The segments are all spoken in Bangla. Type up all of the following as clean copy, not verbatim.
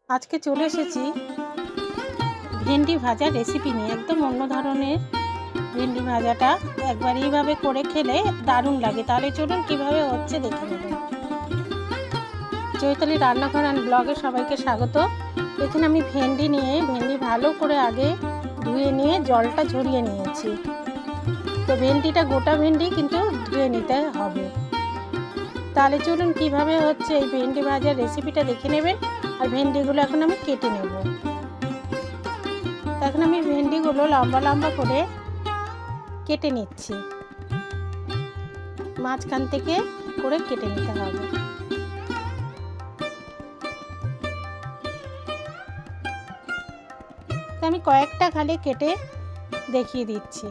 আজকে চলে এসেছি ভেন্ডি ভাজা রেসিপি নিয়ে। একদম অন্য ধরনের ভেন্ডি ভাজাটা একবার এইভাবে করে খেলে দারুণ লাগে। তাহলে চলুন কিভাবে হচ্ছে দেখে নেব। চৈতালি রান্নাঘর অ্যান্ড ব্লগে সবাইকে স্বাগত। এখানে আমি ভেন্ডি ভালো করে আগে ধুয়ে নিয়ে জলটা ঝরিয়ে নিয়েছি। তো ভেন্ডিটা গোটা ভেন্ডি কিন্তু ধুয়ে নিতে হবে। তাহলে চলুন কিভাবে হচ্ছে এই ভেন্ডি ভাজার রেসিপিটা দেখে নেবেন। আর ভেন্ডিগুলো এখন আমি কেটে নেব। এখন আমি ভেন্ডিগুলো লম্বা লম্বা করে কেটে নিচ্ছি। মাঝখান থেকে করে কেটে নিতে হবে। আমি কয়েকটা খালি কেটে দেখিয়ে দিচ্ছি।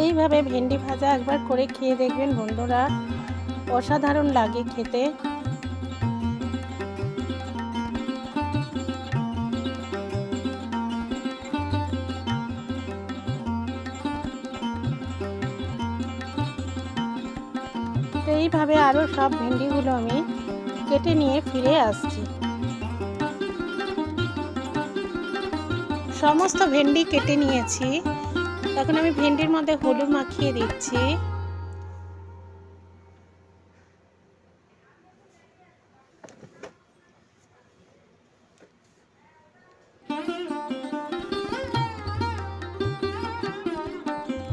এইভাবে ভেন্ডি ভাজা একবার করে খেয়ে দেখবেন বন্ধুরা, অসাধারণ লাগে খেতে। তো এইভাবে আরও সব ভেন্ডিগুলো আমি কেটে নিয়ে ফিরে আসছি। সমস্ত ভেন্ডি কেটে নিয়েছি। এখন আমি ভেন্ডির মধ্যে হলুদ মাখিয়ে দিচ্ছি।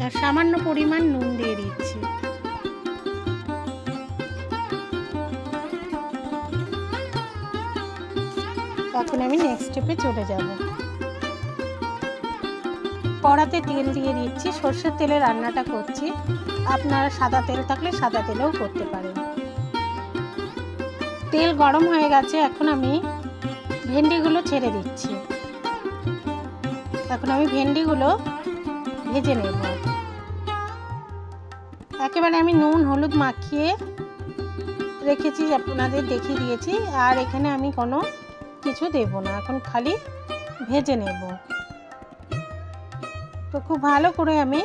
আর সামান্য পরিমাণ নুন দিয়ে দিচ্ছি। এখন আমি নেক্সট স্টেপে চলে যাব। কড়াতে তেল দিয়ে দিচ্ছি। সরষের তেলে রান্নাটা করছি। আপনারা সাদা তেল থাকলে সাদা তেলেও করতে পারেন। তেল গরম হয়ে গেছে। এখন আমি ভেন্ডিগুলো ছেড়ে দিচ্ছি। এখন আমি ভেন্ডিগুলো ভেজে নেব। একেবারে আমি নুন হলুদ মাখিয়ে রেখেছি, আপনাদের দেখিয়ে দিয়েছি। আর এখানে আমি কোনো কিছু দেব না, এখন খালি ভেজে নেব। তো খুব ভালো করে আমি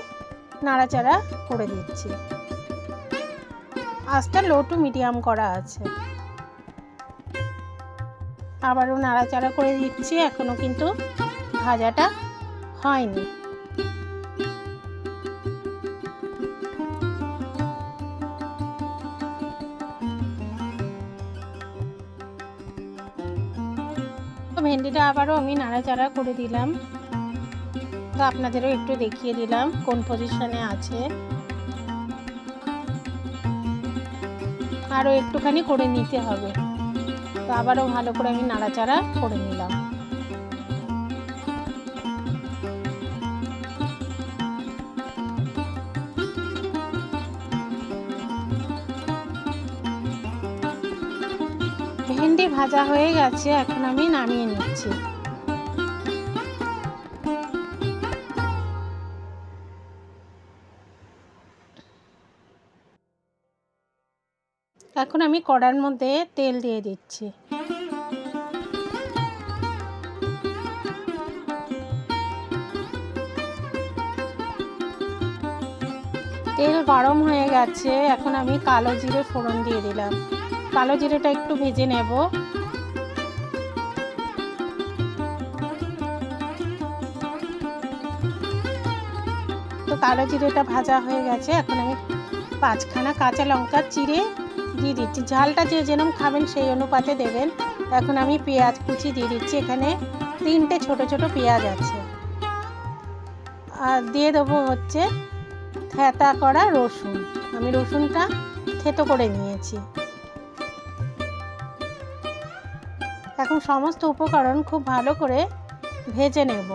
নাড়াচাড়া করে দিচ্ছি। আঁচটা লো টু মিডিয়াম করা আছে। আবারও নাড়াচাড়া করে দিচ্ছি। এখনো কিন্তু ভাজাটা হয়নি। ভেন্ডিটা আবারও আমি নাড়াচাড়া করে দিলাম। তো আপনাদেরও একটু দেখিয়ে দিলাম কোন পজিশনে আছে। আরও একটুখানি করে নিতে হবে। তো আবারও ভালো করে আমি নাড়াচাড়া করে নিলাম। ভেন্ডি ভাজা হয়ে গেছে। এখন আমি নামিয়ে নিচ্ছি। এখন আমি কড়ার মধ্যে তেল দিয়ে দিচ্ছি। তেল গরম হয়ে গেছে। এখন আমি কালো জিরে ফোড়ন দিয়ে দিলাম। কালো জিরেটা একটু ভেজে নেব। তো কালো জিরেটা ভাজা হয়ে গেছে। এখন আমি 5খানা কাঁচা লঙ্কা চিড়ে দিয়ে দিচ্ছি। ঝালটা যে যেরকম খাবেন সেই অনুপাতে দেবেন। এখন আমি পেঁয়াজ কুচি দিয়ে দিচ্ছি। এখানে 3টে ছোট ছোট পেঁয়াজ আছে। আর দিয়ে দেবো হচ্ছে থেঁতা করা রসুন। আমি রসুনটা থেতো করে নিয়েছি। এখন সমস্ত উপকরণ খুব ভালো করে ভেজে নেব।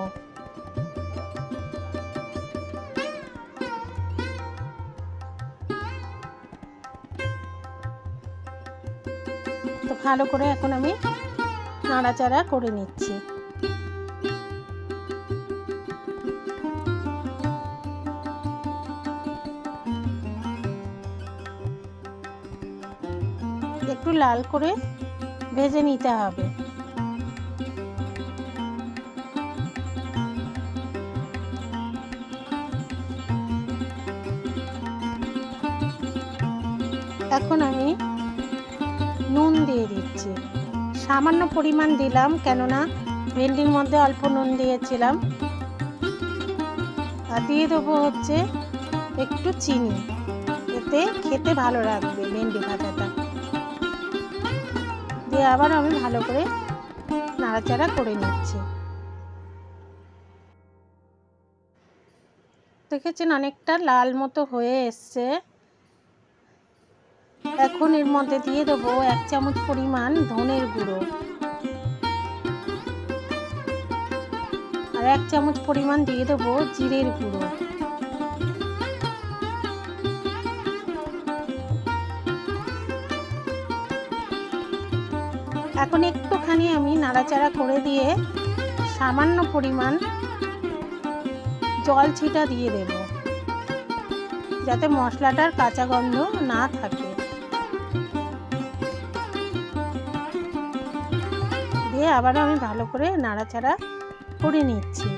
তো ভালো করে এখন আমি নাড়াচাড়া করে নিচ্ছি। একটু লাল করে ভেজে নিতে হবে। এখন আমি নুন দিয়ে দিচ্ছি, সামান্য পরিমাণ দিলাম, কেননা ভেন্ডির মধ্যে অল্প নুন দিয়েছিলাম। আর দিয়ে দেবো হচ্ছে একটু চিনি, এতে খেতে ভালো লাগবে ভেন্ডি ভাজাটা। দিয়ে আবার আমি ভালো করে নাড়াচাড়া করে নিচ্ছি। দেখেছেন অনেকটা লাল মতো হয়ে এসছে। এখন এর মধ্যে দিয়ে দেবো 1 চামচ পরিমাণ ধনের গুঁড়ো আর 1 চামচ পরিমাণ দিয়ে দেবো জিরের গুঁড়ো। এখন একটুখানি আমি নাড়াচাড়া করে দিয়ে সামান্য পরিমাণ জল ছিটা দিয়ে দেব, যাতে মশলাটার কাঁচা গন্ধ না থাকে। দিয়ে আবারও আমি ভালো করে নাড়াচাড়া করে নিচ্ছি।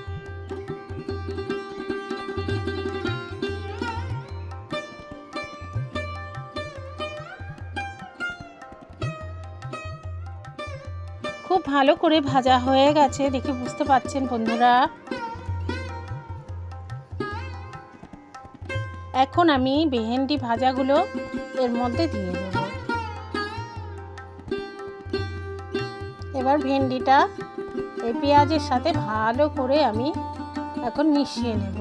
খুব ভালো করে ভাজা হয়ে গেছে, দেখে বুঝতে পারছেন বন্ধুরা। এখন আমি ভেন্ডি ভাজাগুলো এর মধ্যে দিয়ে দেব। এবার ভেন্ডিটা এই পেঁয়াজের সাথে ভালো করে আমি এখন মিশিয়ে নেব।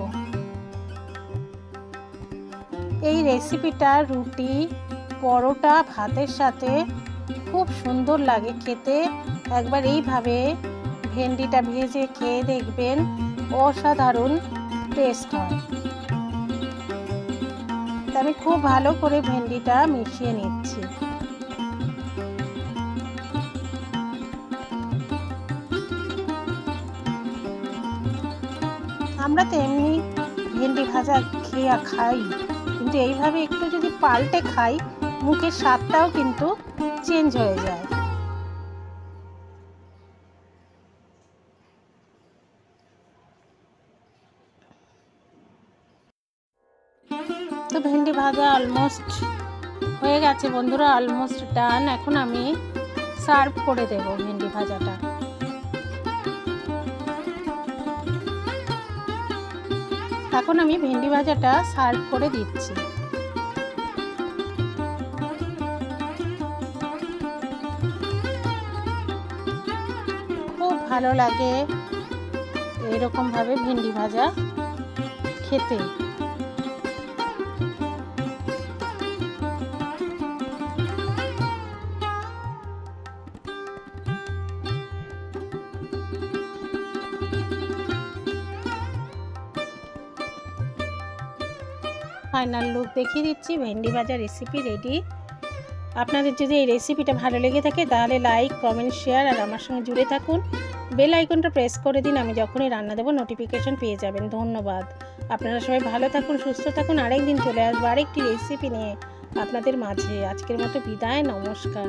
এই রেসিপিটা রুটি, পরোটা, ভাতের সাথে খুব সুন্দর লাগে খেতে। একবার এইভাবে ভেন্ডিটা ভেজে খেয়ে দেখবেন, অসাধারণ টেস্ট হয়। আমি খুব ভালো করে ভেন্ডিটা মিশিয়ে নিচ্ছি। আমরা তো এমনি ভেন্ডি ভাজা খেয়ে খাই, কিন্তু এইভাবে একটু যদি পাল্টে খাই, মুখের স্বাদটাও কিন্তু চেঞ্জ হয়ে যায়। তো ভেন্ডি ভাজা অলমোস্ট হয়ে গেছে বন্ধুরা, অলমোস্ট ডান। এখন আমি সার্ভ করে দেব ভেন্ডি ভাজাটা। এখন আমি ভেন্ডি ভাজাটা সার্ভ করে দিচ্ছি। খুব ভালো লাগে এরকম ভাবে ভেন্ডি ভাজা খেতে। ফাইনাল লুক দেখিয়ে দিচ্ছি, ভেন্ডি ভাজা রেসিপি রেডি। আপনাদের যদি এই রেসিপিটা ভালো লেগে থাকে তাহলে লাইক, কমেন্ট, শেয়ার আর আমার সঙ্গে জুড়ে থাকুন। বেল আইকনটা প্রেস করে দিন, আমি যখনই রান্না দেবো নোটিফিকেশন পেয়ে যাবেন। ধন্যবাদ। আপনারা সবাই ভালো থাকুন, সুস্থ থাকুন। আরেকদিন চলে আসবো আরেকটি রেসিপি নিয়ে আপনাদের মাঝে। আজকের মতো বিদায়, নমস্কার।